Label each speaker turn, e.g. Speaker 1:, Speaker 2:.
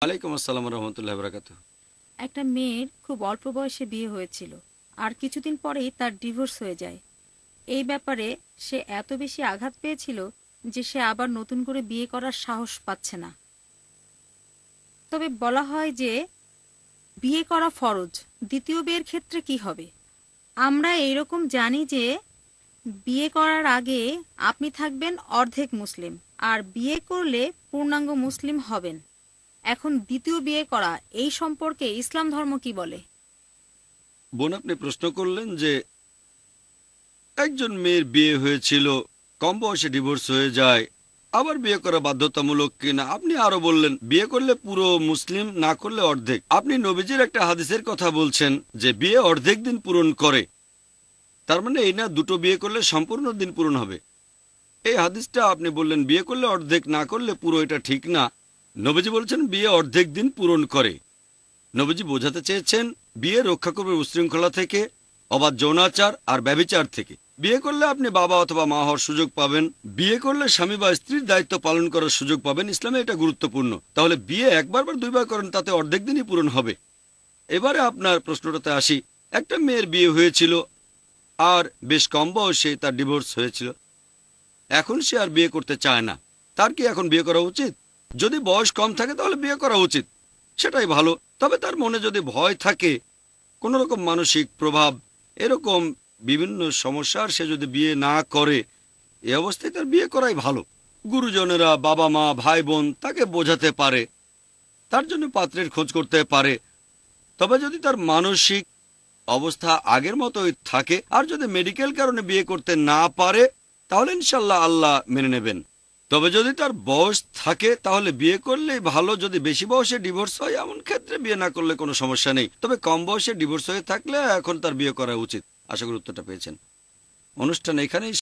Speaker 1: ওয়ালাইকুম আসসালাম রহমতুল্লাহ বারাকাতুহ।
Speaker 2: একটা মেয়ের খুব অল্প বয়সে বিয়ে হয়েছিল, আর কিছুদিন পরেই তার ডিভোর্স হয়ে যায়। এই ব্যাপারে সে এত বেশি আঘাত পেয়েছিল যে সে আবার নতুন করে বিয়ে করার সাহস পাচ্ছে না। তবে বলা হয় যে বিয়ে করা ফরজ। দ্বিতীয় বিয়ের ক্ষেত্রে কি হবে? আমরা এইরকম জানি যে বিয়ে করার আগে আপনি থাকবেন অর্ধেক মুসলিম, আর বিয়ে করলে পূর্ণাঙ্গ মুসলিম হবেন। এখন দ্বিতীয় বিয়ে করা এই সম্পর্কে ইসলাম ধর্ম কি বলে?
Speaker 1: বোন, আপনি প্রশ্ন করলেন যে একজন মেয়ের বিয়ে হয়েছিল, কম বয়সে ডিভোর্স হয়ে যায়, আবার বিয়ে করা বাধ্যতামূলক কিনা। আপনি আরো বললেন বিয়ে করলে পুরো মুসলিম, না করলে অর্ধেক। আপনি নবীজির একটা হাদিসের কথা বলছেন যে বিয়ে অর্ধেক দিন পূরণ করে। তার মানে এই না দুটো বিয়ে করলে সম্পূর্ণ দিন পূরণ হবে। এই হাদিসটা আপনি বললেন বিয়ে করলে অর্ধেক, না করলে পুরো, এটা ঠিক না। নবীজি বলছেন বিয়ে অর্ধেক দিন পূরণ করে। নবীজি বোঝাতে চেয়েছেন বিয়ে রক্ষা করবে উশৃঙ্খলা থেকে, অবাধ যৌনাচার আর ব্যভিচার থেকে। বিয়ে করলে আপনি বাবা অথবা মা হওয়ার সুযোগ পাবেন। বিয়ে করলে স্বামী বা স্ত্রীর দায়িত্ব পালন করার সুযোগ পাবেন। ইসলামে এটা গুরুত্বপূর্ণ। তাহলে বিয়ে একবার বা দুইবার করেন, তাতে অর্ধেক দিনই পূরণ হবে। এবারে আপনার প্রশ্নটাতে আসি। একটা মেয়ের বিয়ে হয়েছিল আর বেশ কম বয়সে তার ডিভোর্স হয়েছিল। এখন সে আর বিয়ে করতে চায় না। তার কি এখন বিয়ে করা উচিত? যদি বয়স কম থাকে তাহলে বিয়ে করা উচিত, সেটাই ভালো। তবে তার মনে যদি ভয় থাকে, কোনো রকম মানসিক প্রভাব, এরকম বিভিন্ন সমস্যার, সে যদি বিয়ে না করে, এই অবস্থায় তার বিয়ে করাই ভালো। গুরুজনেরা, বাবা মা, ভাই বোন তাকে বোঝাতে পারে, তার জন্য পাত্রের খোঁজ করতে পারে। তবে যদি তার মানসিক অবস্থা আগের মতোই থাকে, আর যদি মেডিকেল কারণে বিয়ে করতে না পারে, তাহলে ইনশাল্লাহ আল্লাহ মেনে নেবেন। তবে যদি তার বয়স থাকে তাহলে বিয়ে করলেই ভালো। যদি বেশি বয়সে ডিভোর্স হয়, এমন ক্ষেত্রে বিয়ে না করলে কোনো সমস্যা নেই। তবে কম বয়সে ডিভোর্স হয়ে থাকলে এখন তার বিয়ে করা উচিত। আশা করি উত্তরটা পেয়েছেন। অনুষ্ঠান এখানেই